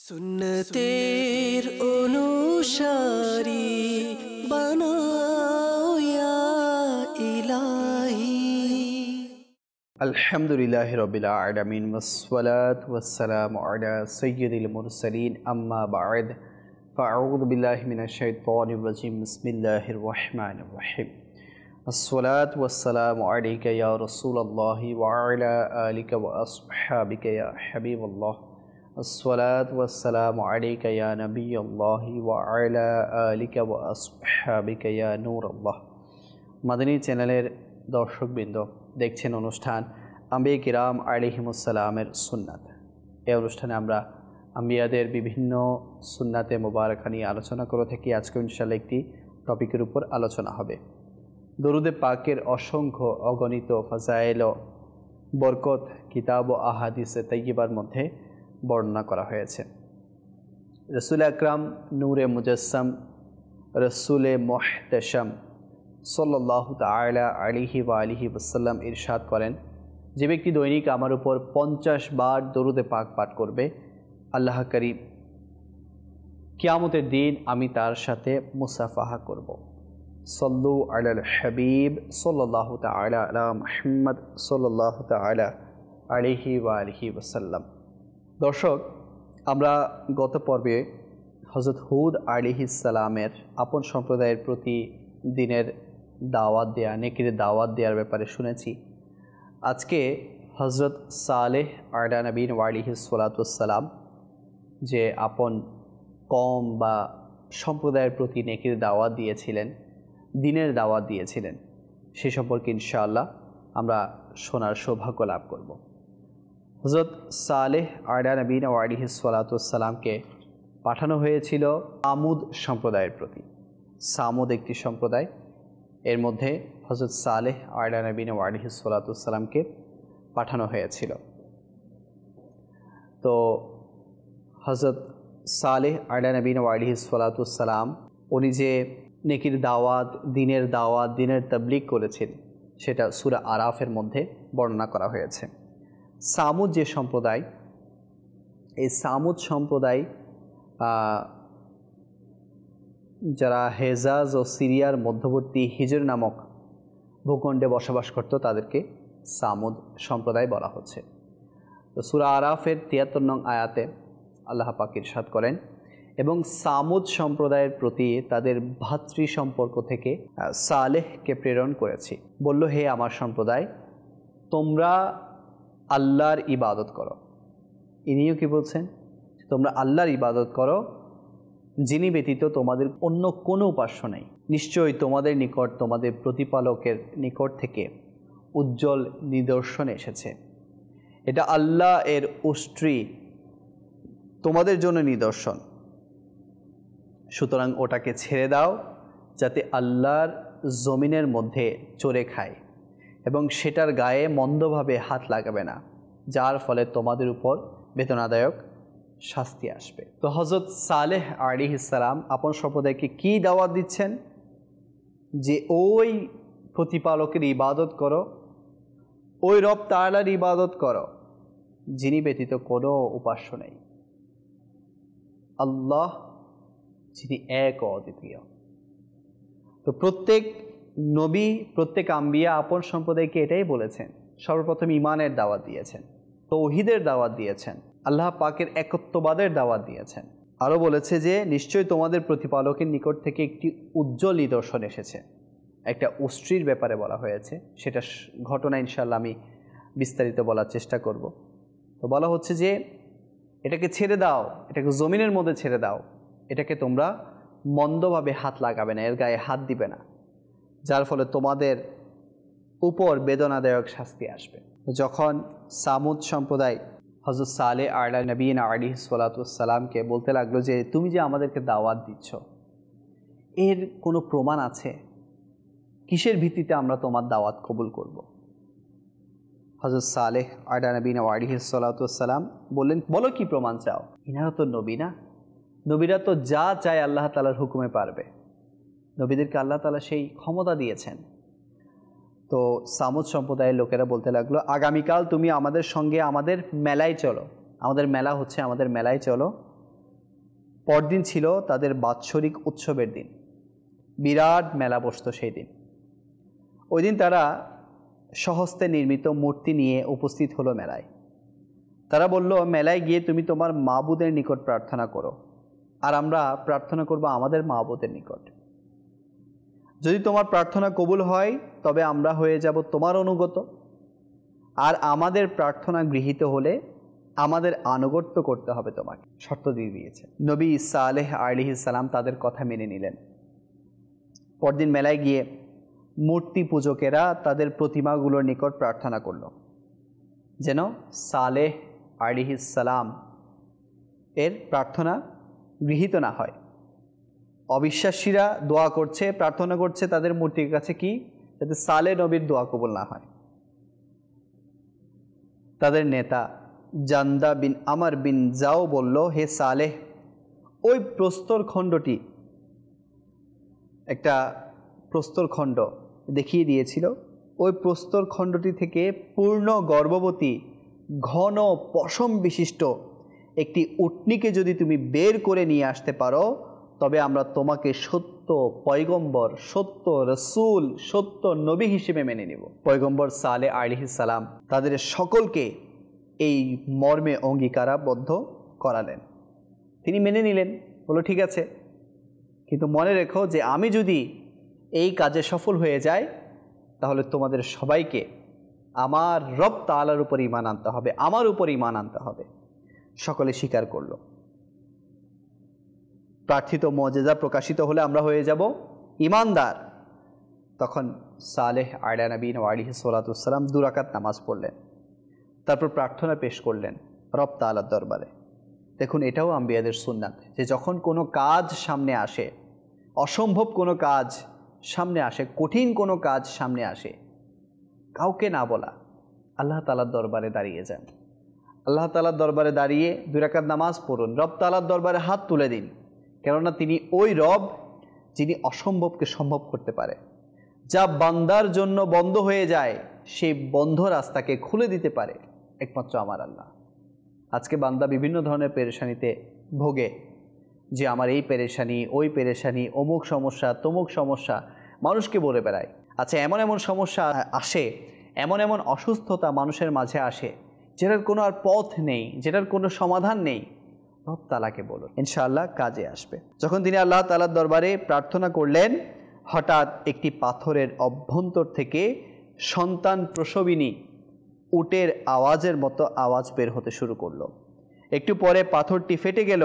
সুন্নতের অনুসারী বানাও ইয়া ইলাহি। আলহামদুলিল্লাহি রাব্বিল আলামিন ওয়াসসালাতু ওয়াসসালামু আলা সাইয়্যিদিল মুরসালিন আম্মা বা'দ ফাআউযু বিল্লাহি মিনাশ শাইতানির রাজিম বিসমিল্লাহির রহমানির রহিম। আসসালাতু ওয়াসসালামু আলাইকা ইয়া রাসূলুল্লাহি ওয়া আলা আলিকা ওয়া আসহাবিকা ইয়া হাবিবাল্লাহ। আসসালাতু ওয়াসসালামু আলাইকা ইয়া নবিয়াল্লাহি ওয়া আলা আলিকা ওয়া আসহাবিকা ইয়া নূরাল্লাহ। মাদানী চ্যানেলের দর্শকবৃন্দ, দেখছেন অনুষ্ঠান আম্বিয়া কিরাম আলাইহিমুসসালামের সুন্নাত। এই অনুষ্ঠানে আমরা আম্বিয়াদের বিভিন্ন সুন্নাতে মোবারকা নিয়ে আলোচনা করে থাকি। আজকে ইনশাআল্লাহ একটি টপিকের উপর আলোচনা হবে। দরুদে পাকের অসংখ্য অগণিত ফাজাইল ও বরকত কিতাব ও আহাদিসে তাইয়্যিবার মধ্যে বর্ণনা করা হয়েছে। রসুল আকরাম নূরে মুজাসসাম রসুলে মুহতাশাম সাল্লাল্লাহু তাআলা আলাইহি ওয়া আলিহি ওয়াসাল্লাম ইরশাদ করেন, যে ব্যক্তি দৈনিক আমার উপর 50 বার দরুদে পাক পাঠ করবে, আল্লাহ করিম কিয়ামতের দিন আমি তার সাথে মুসাফাহা করব। সল্লু আলাল হাবিব সাল্লাল্লাহু তাআলা আলা মুহাম্মদ সাল্লাল্লাহু তাআলা আলাইহি ওয়া আলিহি ওয়াসাল্লাম। দর্শক, আমরা গত পর্বে হযরত হুদ আলাইহিস সালামের আপন সম্প্রদায়ের প্রতি দিনের দাওয়াত দেয়া, নেকির দাওয়াত দেওয়ার ব্যাপারে শুনেছি। আজকে হযরত সালেহ আলা নবীন আলাইহিস সালাতু ওয়াস সালাম যে আপন কওম বা সম্প্রদায়ের প্রতি নেকির দাওয়াত দিয়েছিলেন, দিনের দাওয়াত দিয়েছিলেন, সে সম্পর্কে ইনশাআল্লাহ আমরা শোনার সৌভাগ্য লাভ করব। হযরত সালেহ আলা নবীন আলাইহিস সালাতু ওয়াস সালামকে পাঠানো হয়েছিল সামুদ সম্প্রদায়ের প্রতি। সামুদ একটি সম্প্রদায়, এর মধ্যে হযরত সালেহ আলা নবীন আলাইহিস সালাতু ওয়াস সালামকে পাঠানো হয়েছিল। তো হযরত সালেহ আলা নবীন আলাইহিস সালাতু ওয়াস সালাম উনি যে নেকির দাওয়াত, দিনের তাবলীগ করেছেন, সেটা সূরা আরাফের মধ্যে বর্ণনা করা হয়েছে। সামুদ যে সম্প্রদায়, এই সামুদ সম্প্রদায় যারা হেজাজ ও সিরিয়ার মধ্যবর্তী হিজর নামক ভূখণ্ডে বসবাস করত, তাদেরকে সামুদ সম্প্রদায় বলা হচ্ছে। তো সূরা আরাফের 73 নং আয়াতে আল্লাহ পাক ইরশাদ করেন, এবং সামুদ সম্প্রদায়ের প্রতি তাদের ভাতৃ সম্পর্ক থেকে সালেহকে প্রেরণ করেছি। বলল, হে আমার সম্প্রদায়, তোমরা আল্লাহর ইবাদত করো। ইনিও কি বলছেন? তোমরা আল্লাহর ইবাদত করো, যিনি ব্যতীত তোমাদের অন্য কোনো উপাস্য নেই। নিশ্চয়ই তোমাদের নিকট তোমাদের প্রতিপালকের নিকট থেকে উজ্জ্বল নিদর্শন এসেছে। এটা আল্লাহ এর উষ্ট্রি তোমাদের জন্য নিদর্শন। সুতরাং ওটাকে ছেড়ে দাও, যাতে আল্লাহর জমিনের মধ্যে চড়ে খায়, এবং সেটার গায়ে মন্দভাবে হাত লাগাবে না, যার ফলে তোমাদের উপর বেদনাদায়ক শাস্তি আসবে। তো হযরত সালেহ আলাইহিস সালাম আপন সম্প্রদায়কে কি দাওয়াত দিচ্ছেন? যে ওই প্রতিপালকের ইবাদত করো, ওই রব তাআলার ইবাদত করো, যিনি ব্যতীত কোনো উপাস্য নেই, আল্লাহ যিনি এক ও অদ্বিতীয়। তো প্রত্যেক নবী, প্রত্যেক আম্বিয়া আপন সম্প্রদায়কে এটাই বলেছেন। সর্বপ্রথম ঈমানের দাওয়াত দিয়েছেন, তাওহীদের দাওয়াত দিয়েছেন, আল্লাহ পাকের একত্ববাদের দাওয়াত দিয়েছেন। আরও বলেছে যে নিশ্চয়ই তোমাদের প্রতিপালকের নিকট থেকে একটি উজ্জ্বল নিদর্শন এসেছে। একটা উষ্ট্রির ব্যাপারে বলা হয়েছে, সেটা ঘটনা ইনশাআল্লাহ আমি বিস্তারিত বলার চেষ্টা করব। তো বলা হচ্ছে যে এটাকে ছেড়ে দাও, এটাকে জমিনের মধ্যে ছেড়ে দাও, এটাকে তোমরা মন্দভাবে হাত লাগাবে না, এর গায়ে হাত দিবে না, যার ফলে তোমাদের উপর বেদনাদায়ক শাস্তি আসবে। যখন সামুদ সম্প্রদায় হযরত সালেহ আলা নবীন আলাইহিস সালাতু ওয়াস সালামকে বলতে লাগলো যে তুমি যে আমাদেরকে দাওয়াত দিচ্ছ, এর কোনো প্রমাণ আছে? কিসের ভিত্তিতে আমরা তোমার দাওয়াত কবুল করব? হযরত সালেহ আলা নবীন আলাইহিস সালাতু ওয়াস সালাম বললেন, বলো কি প্রমাণ চাও? ইনারা তো নবী না, নবীরা তো যা চায় আল্লাহ তাআলার হুকুমে পারবে। নবীদেরকে আল্লাহ তাআলা সেই ক্ষমতা দিয়েছেন। তো সামুদ সম্প্রদায়ের লোকেরা বলতে লাগলো, আগামীকাল তুমি আমাদের সঙ্গে আমাদের মেলায় চলো, আমাদের মেলা হচ্ছে, আমাদের মেলায় চলো, পরদিন ছিল তাদের বাৎসরিক উৎসবের দিন, বিরাট মেলা বসত সেই দিন। ওই দিন তারা স্বহস্তে নির্মিত মূর্তি নিয়ে উপস্থিত হলো মেলায়। তারা বলল, মেলায় গিয়ে তুমি তোমার মাবুদের নিকট প্রার্থনা করো, আর আমরা প্রার্থনা করব আমাদের মাবুদের নিকট। যদি তোমার প্রার্থনা কবুল হয় তবে আমরা হয়ে যাব তোমার অনুগত, আর আমাদের প্রার্থনা গৃহীত হলে আমাদের আনুগত্য করতে হবে তোমাকে। শর্ত দিয়ে দিয়েছে। নবী সালেহ আলাইহিস সালাম তাদের কথা মেনে নিলেন। পরদিন মেলায় গিয়ে মূর্তি পূজকেরা তাদের প্রতিমাগুলোর নিকট প্রার্থনা করল যেন সালেহ আলাইহিস সালাম এর প্রার্থনা গৃহীত না হয়। অবিশ্বাসীরা দোয়া করছে, প্রার্থনা করছে তাদের মূর্তির কাছে, কি যাতে সালেহ নবীর দোয়া কবুল না হয়। তাদের নেতা জান্দা বিন আমর বিন জাও বলল, হে সালেহ, ওই প্রস্তরখণ্ডটি, একটা প্রস্তরখণ্ড দেখিয়ে দিয়েছিল, ওই প্রস্তরখণ্ডটি থেকে পূর্ণ গর্ভবতী ঘন পশম বিশিষ্ট একটি উটনীকে যদি তুমি বের করে নিয়ে আসতে পারো তবে আমরা তোমাকে সত্য পয়গম্বর, সত্য রসুল, সত্য নবী হিসেবে মেনে নেব। পয়গম্বর সালেহ আলাইহিস সালাম তাদের সকলকে এই মর্মে অঙ্গীকারাবদ্ধ করালেন। তিনি মেনে নিলেন, বলল ঠিক আছে, কিন্তু মনে রেখো যে আমি যদি এই কাজে সফল হয়ে যাই তাহলে তোমাদের সবাইকে আমার রব তাআলার উপর ঈমান আনতে হবে, আমার উপর ঈমান আনতে হবে। সকলে স্বীকার করল। প্রার্থিত মুজিজা প্রকাশিত হলে আমরা হয়ে যাব ঈমানদার। তখন সালেহ আলাইহিস সালাম 2 রাকাত নামাজ পড়লেন, তারপর প্রার্থনা পেশ করলেন রব তাআলার দরবারে। দেখুন, এটাও আম্বিয়াদের সুন্নাত যে যখন কোনো কাজ সামনে আসে, অসম্ভব কোনো কাজ সামনে আসে, কঠিন কোনো কাজ সামনে আসে, কাউকে না বলা, আল্লাহ তাআলার দরবারে দাঁড়িয়ে যান। আল্লাহ তাআলার দরবারে দাঁড়িয়ে 2 রাকাত নামাজ পড়ুন, রব তাআলার দরবারে হাত তুলে দিন, কেননা তিনি ওই রব যিনি অসম্ভবকে সম্ভব করতে পারে। যা বান্দার জন্য বন্ধ হয়ে যায় সেই বন্ধ রাস্তাকে খুলে দিতে পারে একমাত্র আমার আল্লাহ। আজকে বান্দা বিভিন্ন ধরনের পেরেশানিতে ভোগে, যে আমার এই পেরেশানি, ওই পেরেশানি, অমুক সমস্যা, তমুক সমস্যা, মানুষকে বলে বেড়ায়। আচ্ছা, এমন এমন সমস্যা আসে, এমন এমন অসুস্থতা মানুষের মাঝে আসে যেটার কোনো আর পথ নেই, যেটার কোনো সমাধান নেই, রব তাআলাকে বলুন, ইনশাআল্লাহ কাজে আসবে। যখন তিনি আল্লাহ তাআলার দরবারে প্রার্থনা করলেন, হঠাৎ একটি পাথরের অভ্যন্তর থেকে সন্তান প্রসবিনী উটের আওয়াজের মতো আওয়াজ বের হতে শুরু করলো। একটু পরে পাথরটি ফেটে গেল,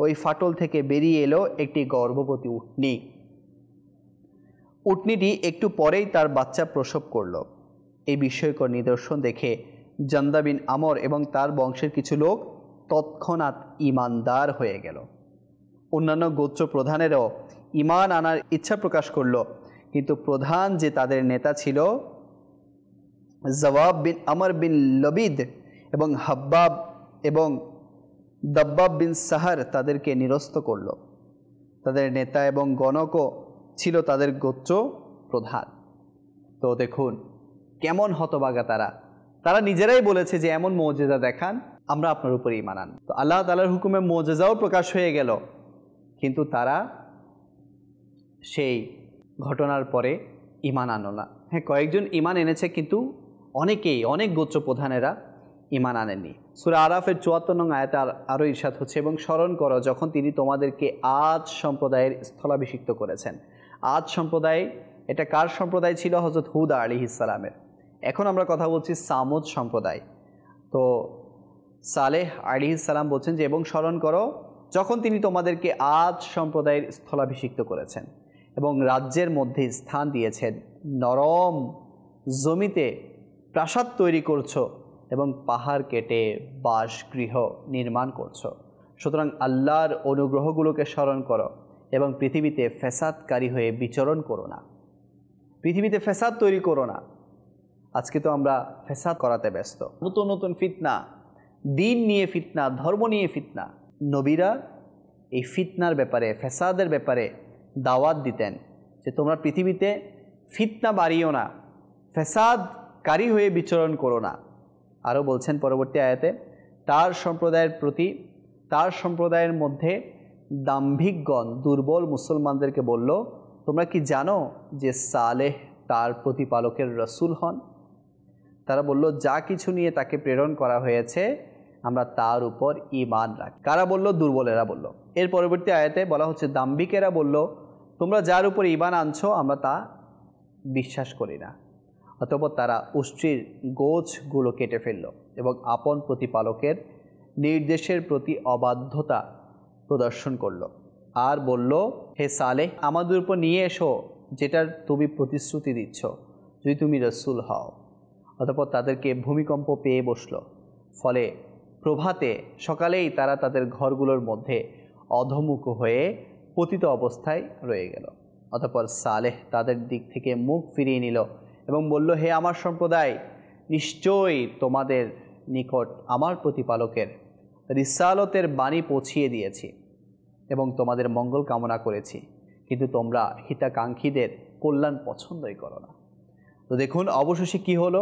ওই ফাটল থেকে বেরিয়ে এলো একটি গর্ভবতী উটনী। উটনীটি একটু পরেই তার বাচ্চা প্রসব করল। এই বিস্ময়কর নিদর্শন দেখে জান্দা বিন আমর এবং তার বংশের কিছু লোক তৎক্ষণাৎ ঈমানদার হয়ে গেল। অন্যান্য গোত্র প্রধানেরও ঈমান আনার ইচ্ছা প্রকাশ করল, কিন্তু প্রধান যে তাদের নেতা ছিল জওয়াব বিন আমর বিন লবিদ এবং হাব্বাব এবং দাব্বাব বিন সাহার তাদেরকে নিরস্ত করল। তাদের নেতা এবং গণকও ছিল তাদের গোত্র প্রধান। তো দেখুন কেমন হতভাগা তারা নিজেরাই বলেছে যে এমন মুজিজা দেখান, আমরা আপনার উপর ঈমান আনব। তো আল্লাহ তাআলার হুকুমে মুজিজাও প্রকাশ হয়ে গেল, কিন্তু তারা সেই ঘটনার পরে ঈমান আনল না। হ্যাঁ, কয়েকজন ঈমান এনেছে, কিন্তু অনেক গোত্র প্রধানেরা ঈমান আনেননি। সূরা আরাফের ৭৪ নং আয়াতে আরও ইরশাদ হচ্ছে, এবং স্মরণ করো যখন তিনি তোমাদেরকে আদ সম্প্রদায়ের স্থলাভিষিক্ত করেছেন। আদ সম্প্রদায়, এটা কার সম্প্রদায় ছিল? হযরত হুদ আলাইহিস সালামের। এখন আমরা কথা বলছি সামুদ সম্প্রদায়। তো সালেহ আলাইহিস সালাম বলছেন যে, এবং স্মরণ করো যখন তিনি তোমাদেরকে আদ সম্প্রদায়ের স্থলাভিষিক্ত করেছেন এবং রাজ্যের মধ্যে স্থান দিয়েছেন, নরম জমিতে প্রাসাদ তৈরি করছো এবং পাহাড় কেটে বাসগৃহ নির্মাণ করছো। সুতরাং আল্লাহর অনুগ্রহগুলোকে স্মরণ করো এবং পৃথিবীতে ফ্যাসাদকারী হয়ে বিচরণ করো না, পৃথিবীতে ফ্যাসাদ তৈরি করো না। আজকে তো আমরা ফ্যাসাদ করাতে ব্যস্ত, নতুন নতুন ফিতনা, দিন নিয়ে ফিতনা, ধর্ম নিয়ে ফিতনা। নবীরা এই ফিতনার ব্যাপারে, ফ্যাসাদের ব্যাপারে দাওয়াত দিতেন যে তোমরা পৃথিবীতে ফিতনা বাড়িও না, ফ্যাসাদকারী হয়ে বিচরণ করো না। আরও বলছেন পরবর্তী আয়াতে, তার সম্প্রদায়ের মধ্যে দাম্ভিকগণ দুর্বল মুসলমানদেরকে বলল, তোমরা কি জানো যে সালেহ তার প্রতিপালকের রসুল হন? তারা বলল, যা কিছু নিয়ে তাকে প্রেরণ করা হয়েছে আমরা তার উপর ঈমান রাখি। কারা বলল? দুর্বলেরা বলল। এর পরবর্তী আয়াতে বলা হচ্ছে, দাম্ভিকেরা বলল, তোমরা যার উপর ঈমান আনছো আমরা তা বিশ্বাস করি না। অতঃপর তারা উষ্ট্রির গোছগুলো কেটে ফেলল এবং আপন প্রতিপালকের নির্দেশের প্রতি অবাধ্যতা প্রদর্শন করল আর বলল, হে সালেহ, আমাদের উপর নিয়ে এসো যেটার তুমি প্রতিশ্রুতি দিচ্ছ, যদি তুমি রসুল হও। অতঃপর তাদেরকে ভূমিকম্প পেয়ে বসল। ফলে প্রভাতে সকালেই তারা তাদের ঘরগুলোর মধ্যে অধমুখ হয়ে পতিত অবস্থায় রয়ে গেল। অতঃপর সালেহ তাদের দিক থেকে মুখ ফিরিয়ে নিল এবং বলল, হে আমার সম্প্রদায়, নিশ্চয়ই তোমাদের নিকট আমার প্রতিপালকের রিসালতের বাণী পৌঁছিয়ে দিয়েছি এবং তোমাদের মঙ্গল কামনা করেছি, কিন্তু তোমরা হিতাকাঙ্ক্ষীদের কল্যাণ পছন্দই করো না। তো দেখুন অবশেষে কি হলো,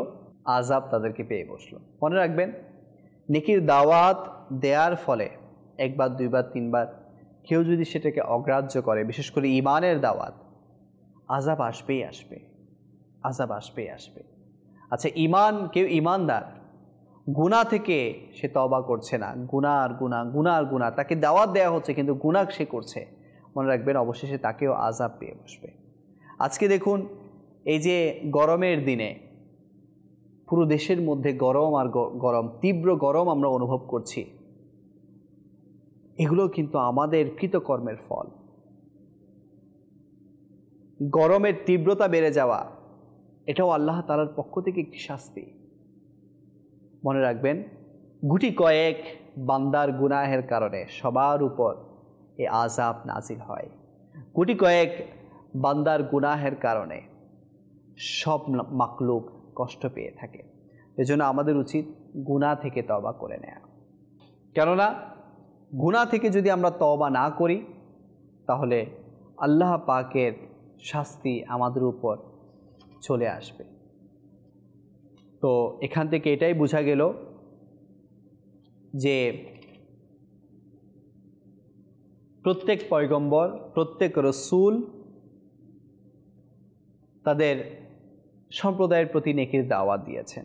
আযাব তাদেরকে পেয়ে বসলো। মনে রাখবেন, নেকির দাওয়াত দেওয়ার ফলে একবার, দুইবার, তিনবার কেউ যদি সেটাকে অগ্রাহ্য করে, বিশেষ করে ঈমানের দাওয়াত, আযাব আসবেই আসবে, আযাব আসবেই আসবে। আচ্ছা, কেউ ঈমানদার, গুনাহ থেকে সে তওবা করছে না, গুনাহ আর গুনাহ, গুনাহ আর গুনাহ, তাকে দাওয়াত দেওয়া হচ্ছে কিন্তু গুনাহ সে করছে, মনে রাখবেন অবশেষে তাকেও আযাব পেয়ে বসবে। আজকে দেখুন, এই যে গরমের দিনে পুরো দেশের মধ্যে গরম আর গরম, তীব্র গরম আমরা অনুভব করছি, এগুলো কিন্তু আমাদের কৃতকর্মের ফল। গরমের তীব্রতা বেড়ে যাওয়া, এটাও আল্লাহ তাআলার পক্ষ থেকে একটি শাস্তি। মনে রাখবেন, গুটি কয়েক বান্দার গুনাহের কারণে সবার উপর এই আযাব নাজিল হয়। গুটি কয়েক বান্দার গুনাহের কারণে সব মাখলুক কষ্ট পেয়ে থাকে। এজন্য আমাদের উচিত গুনাহ থেকে তওবা করে নেওয়া। কেননা গুনাহ থেকে যদি আমরা তওবা না করি তাহলে আল্লাহ পাকের শাস্তি আমাদের উপর চলে আসবে। তো এখান থেকে এটাই বোঝা গেল যে প্রত্যেক পয়গম্বর, প্রত্যেক রসুল তাদের সম্প্রদায়ের প্রতি নেকির দাওয়াত দিয়েছেন।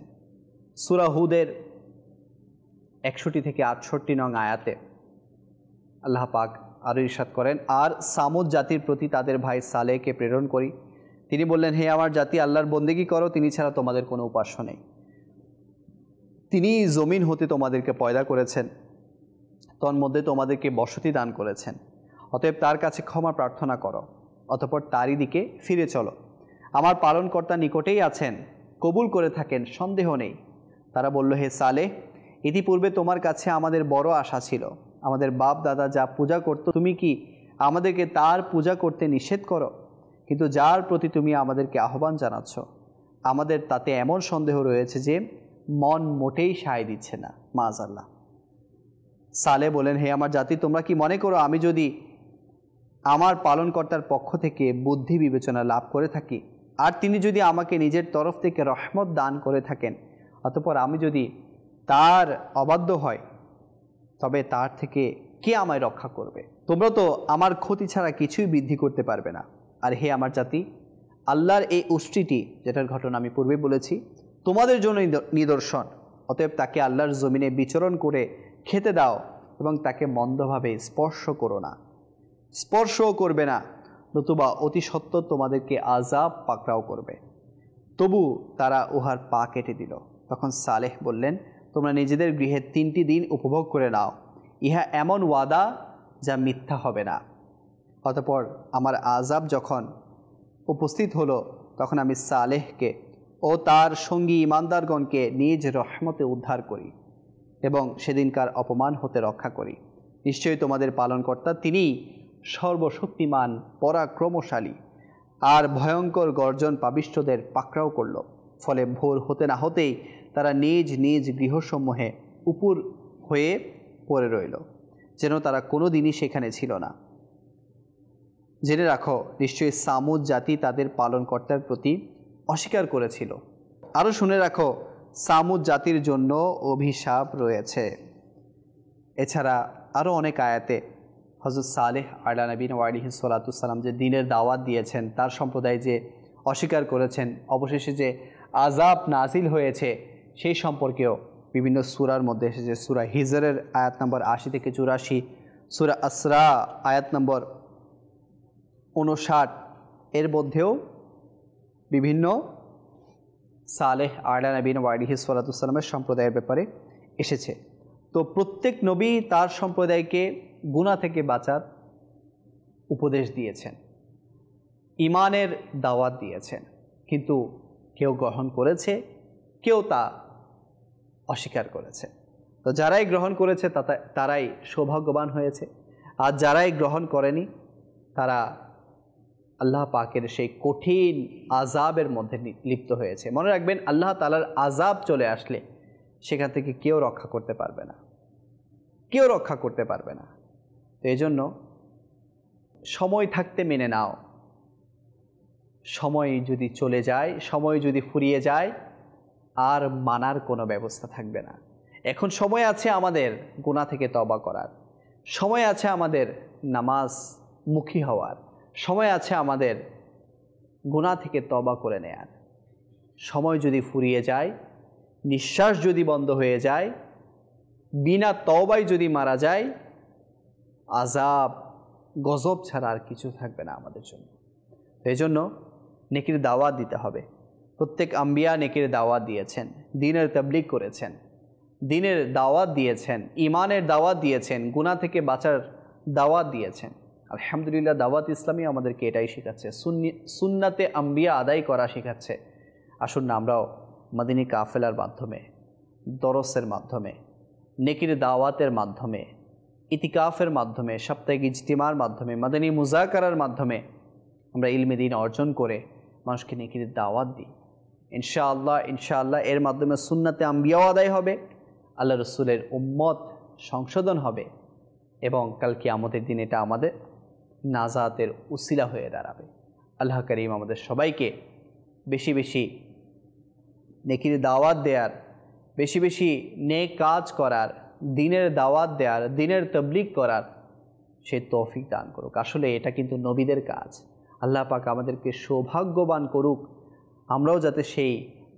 সূরা হুদের 61 থেকে 68 নং আয়াতে আল্লাহ পাক আরও ইরশাদ করেন, আর সামুদ জাতির প্রতি তাদের ভাই সালেহকে প্রেরণ করি। তিনি বললেন, হে আমার জাতি, আল্লাহর বন্দেগী করো, তিনি ছাড়া তোমাদের কোনো উপাস্য নেই। তিনি জমিন হতে তোমাদেরকে পয়দা করেছেন, তন্মধ্যে তোমাদেরকে বসতি দান করেছেন। অতএব তার কাছে ক্ষমা প্রার্থনা করো, অতঃপর তারই দিকে ফিরে চলো। আমার পালনকর্তা নিকটেই আছেন, কবুল করে থাকেন, সন্দেহ নেই। তারা বলল, হে সালেহ, ইতিপূর্বে তোমার কাছে আমাদের বড় আশা ছিল। আমাদের বাপ দাদা যা পূজা করত, তুমি কি আমাদেরকে তার পূজা করতে নিষেধ করো? কিন্তু যার প্রতি তুমি আমাদেরকে আহ্বান জানাচ্ছ, আমাদের তাতে এমন সন্দেহ রয়েছে যে মন মোটেই সায় দিচ্ছে না। মাআযাল্লাহ। সালেহ বলেন, হে আমার জাতি, তোমরা কি মনে করো আমি যদি আমার পালনকর্তার পক্ষ থেকে বুদ্ধি বিবেচনা লাভ করে থাকি, আর তিনি যদি আমাকে নিজের তরফ থেকে রহমত দান করে থাকেন, অতঃপর আমি যদি তার অবাধ্য হয়, তবে তার থেকে কে আমায় রক্ষা করবে? তোমরা তো আমার ক্ষতি ছাড়া কিছুই বৃদ্ধি করতে পারবে না। আর হে আমার জাতি, আল্লাহর এই উষ্ট্রিটি, যেটার ঘটনা আমি পূর্বে বলেছি, তোমাদের জন্য নিদর্শন। অতএব তাকে আল্লাহর জমিনে বিচরণ করে খেতে দাও এবং তাকে মন্দভাবে স্পর্শ করো না, স্পর্শও করবে না, নতুবা অতি সত্বর তোমাদেরকে আযাব পাকড়াও করবে। তবু তারা উহার পা কেটে দিল। তখন সালেহ বললেন, তোমরা নিজেদের গৃহে 3টি দিন উপভোগ করে নাও, ইহা এমন ওয়াদা যা মিথ্যা হবে না। অতঃপর আমার আযাব যখন উপস্থিত হলো, তখন আমি সালেহকে ও তার সঙ্গী ইমানদারগণকে নিজ রহমতে উদ্ধার করি এবং সেদিনকার অপমান হতে রক্ষা করি। নিশ্চয়ই তোমাদের পালনকর্তা তিনি সর্বশক্তিমান, পরাক্রমশালী। আর ভয়ঙ্কর গর্জন পাপিষ্ঠদের পাকড়াও করল। ফলে ভোর হতে না হতেই তারা নিজ নিজ গৃহসমূহে উপুর হয়ে পড়ে রইল, যেন তারা কোনো দিনই সেখানে ছিল না। জেনে রাখো, নিশ্চয়ই সামুদ জাতি তাদের পালনকর্তার প্রতি অস্বীকার করেছিল। আরও শুনে রাখো, সামুদ জাতির জন্য অভিশাপ রয়েছে। এছাড়া আরও অনেক আয়াতে হযরত সালেহ আলা নবীনা ওয়া আলাইহিস সালাতু সালাম যে দ্বীনের দাওয়াত দিয়েছেন, তার সম্প্রদায় যে অস্বীকার করেছেন, অবশেষে যে আযাব নাজিল হয়েছে সেই সম্পর্কেও বিভিন্ন সূরার মধ্যে এসেছে। সূরা হিজরের আয়াত নম্বর ৮০ থেকে ৮৪, সূরা আসরা আয়াত নম্বর ৫৯ এর মধ্যেও বিভিন্ন সালেহ আলা নবীনা ওয়া আলাইহিস সালাতু সালামের সম্প্রদায়ের ব্যাপারে এসেছে। তো প্রত্যেক নবী তার সম্প্রদায়কে গুনাহ থেকে বাঁচার উপদেশ দিয়েছেন, ঈমানের দাওয়াত দিয়েছেন, কিন্তু কেউ গ্রহণ করেছে, কেউ তা অস্বীকার করেছে। তো যারাই গ্রহণ করেছে তারাই সৌভাগ্যবান হয়েছে, আর যারাই গ্রহণ করেনি তারা আল্লাহ পাকের সেই কঠিন আযাবের মধ্যে লিপ্ত হয়েছে। মনে রাখবেন, আল্লাহ তাআলার আযাব চলে আসলে সেখান থেকে কেউ রক্ষা করতে পারবে না, কেউ রক্ষা করতে পারবে না। তো এই জন্য সময় থাকতে মেনে নাও। সময় যদি চলে যায়, সময় যদি ফুরিয়ে যায়, আর মানার কোনো ব্যবস্থা থাকবে না। এখন সময় আছে আমাদের গুনাহ থেকে তওবা করার, সময় আছে আমাদের নামাজ মুখী হওয়ার, সময় আছে আমাদের গুনাহ থেকে তওবা করে নেয়ার। সময় যদি ফুরিয়ে যায়, নিঃশ্বাস যদি বন্ধ হয়ে যায়, বিনা তওবায় যদি মারা যায়, আযাব গজব ছাড়া আর কিছু থাকবে না আমাদের জন্য। এই জন্য নেকির দাওয়াত দিতে হবে। প্রত্যেক আম্বিয়া নেকির দাওয়াত দিয়েছেন, দ্বীনের তাবলীগ করেছেন, দ্বীনের দাওয়াত দিয়েছেন, ঈমানের দাওয়াত দিয়েছেন, গুনাহ থেকে বাঁচার দাওয়াত দিয়েছেন। আলহামদুলিল্লাহ, দাওয়াত ইসলামী আমাদেরকে এটাই শেখাচ্ছে, সুন্নাতে আম্বিয়া আদায় করা শেখাচ্ছে। আসুন না আমরাও মাদিনী কাফেলার মাধ্যমে, দরসের মাধ্যমে, নেকির দাওয়াতের মাধ্যমে, ইতিকাফের মাধ্যমে, সাপ্তাহিক ইজতিমার মাধ্যমে, মাদানী মুজাকারার মাধ্যমে আমরা ইলমে দ্বীন অর্জন করে মানুষকে নেকির দাওয়াত দিই। ইনশাআল্লাহ এর মাধ্যমে সুন্নাতে আম্বিয়াও আদায় হবে, আল্লাহ রসুলের উম্মত সংশোধন হবে, এবং কাল কিয়ামতের দিন এটা আমাদের নাজাতের উসিলা হয়ে দাঁড়াবে। আল্লাহ করিম আমাদের সবাইকে বেশি বেশি নেকির দাওয়াত দেওয়ার, বেশি বেশি নেক কাজ করার, দ্বীনের দাওয়াত দেওয়ার, দ্বীনের তাবলীগ করার সেই তৌফিক দান করুক। আসলে এটা কিন্তু নবীদের কাজ। আল্লাহ পাক আমাদেরকে সৌভাগ্যবান করুক, আমরাও যাতে সেই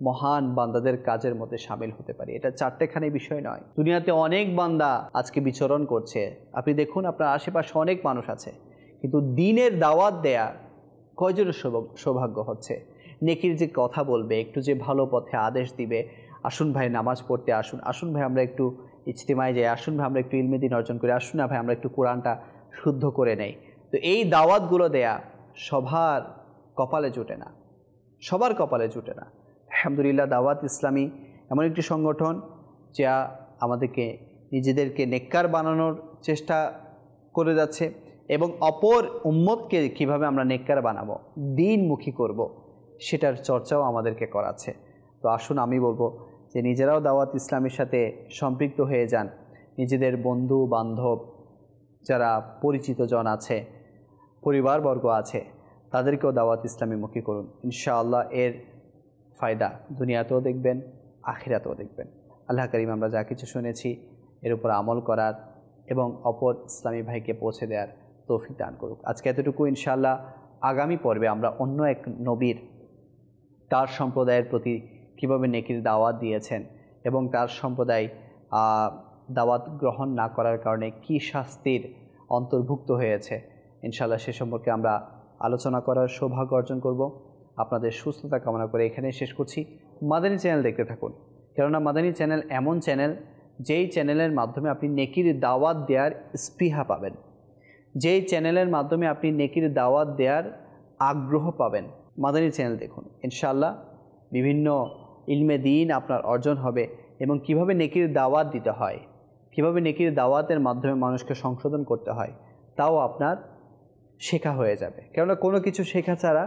মহান বান্দাদের কাজের মধ্যে সামিল হতে পারি। এটা চারটেখানি বিষয় নয়, দুনিয়াতে অনেক বান্দা আজকে বিচরণ করছে। আপনি দেখুন, আপনার আশেপাশে অনেক মানুষ আছে, কিন্তু দ্বীনের দাওয়াত দেয়া কয়জনের সৌভাগ্য হচ্ছে? নেকির যে কথা বলবে, একটু যে ভালো পথে আদেশ দিবে, আসুন ভাই নামাজ পড়তে আসুন, আসুন ভাই আমরা একটু ইজতিমায় যাই, আসুন ভাই আমরা একটু ইলমে দ্বীন অর্জন করি, আসুন না ভাই আমরা একটু কোরআনটা শুদ্ধ করে নেই। তো এই দাওয়াতগুলো দেয়া সবার কপালে জুটে না, সবার কপালে জুটে না। আলহামদুলিল্লাহ, দাওয়াত ইসলামী এমন একটি সংগঠন যা আমাদেরকে নিজেদেরকে নেককার বানানোর চেষ্টা করে যাচ্ছে, এবং অপর উম্মতকে কিভাবে আমরা নেককার বানাবো, দ্বীনমুখী করব, সেটার চর্চাও আমাদেরকে করাচ্ছে। তো আসুন, আমি বলবো যে নিজেরাও দাওয়াত ইসলামের সাথে সম্পৃক্ত হয়ে যান। নিজেদের বন্ধু বান্ধব, যারা পরিচিত জন আছে, পরিবারবর্গ আছে, তাদেরকেও দাওয়াত ইসলামীমুখী করুন। ইনশাআল্লাহ এর ফায়দা দুনিয়াতেও দেখবেন, আখিরাতেও দেখবেন। আল্লাহ করিম আমরা যা কিছু শুনেছি এর উপর আমল করার এবং অপর ইসলামী ভাইকে পৌঁছে দেওয়ার তৌফিক দান করুক। আজকে এতটুকু। ইনশাআল্লাহ আগামী পর্বে আমরা অন্য এক নবীর, তার সম্প্রদায়ের প্রতি কীভাবে নেকির দাওয়াত দিয়েছেন এবং তার সম্প্রদায় দাওয়াত গ্রহণ না করার কারণে কি শাস্তির অন্তর্ভুক্ত হয়েছে, ইনশাআল্লাহ সে সম্পর্কে আমরা আলোচনা করার সৌভাগ্য অর্জন করব। আপনাদের সুস্থতা কামনা করে এখানেই শেষ করছি। মাদানী চ্যানেল দেখতে থাকুন, কেননা মাদানী চ্যানেল এমন চ্যানেল যেই চ্যানেলের মাধ্যমে আপনি নেকির দাওয়াত দেওয়ার স্পৃহা পাবেন, যেই চ্যানেলের মাধ্যমে আপনি নেকির দাওয়াত দেওয়ার আগ্রহ পাবেন। মাদানী চ্যানেল দেখুন, ইনশাআল্লাহ বিভিন্ন ইলমে দ্বীন আপনার অর্জন হবে, এবং কিভাবে নেকির দাওয়াত দিতে হয়, কিভাবে নেকির দাওয়াতের মাধ্যমে মানুষকে সংশোধন করতে হয়, তাও আপনার শেখা হয়ে যাবে। কেননা কোনো কিছু শেখা ছাড়া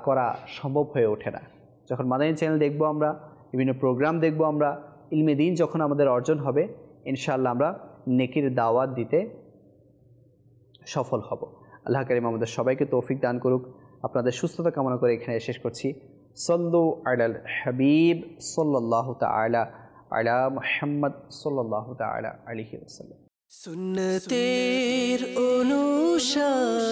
করা সম্ভব হয়ে ওঠে না। যখন মাদানী চ্যানেল দেখব আমরা, বিভিন্ন প্রোগ্রাম দেখব আমরা, ইলমে দ্বীন যখন আমাদের অর্জন হবে, ইনশাআল্লাহ আমরা নেকির দাওয়াত দিতে সফল হব। আল্লাহ কারীম আমাদের সবাইকে তৌফিক দান করুক। আপনাদের সুস্থতা কামনা করে এখানে শেষ করছি। সল্লু আলাল হাবিব সাল্লাল্লাহু তাআলা আলা মুহাম্মদ সাল্লাল্লাহু তাআলা আলাইহি ওয়াসাল্লাম। সুন্নতের অনুসারী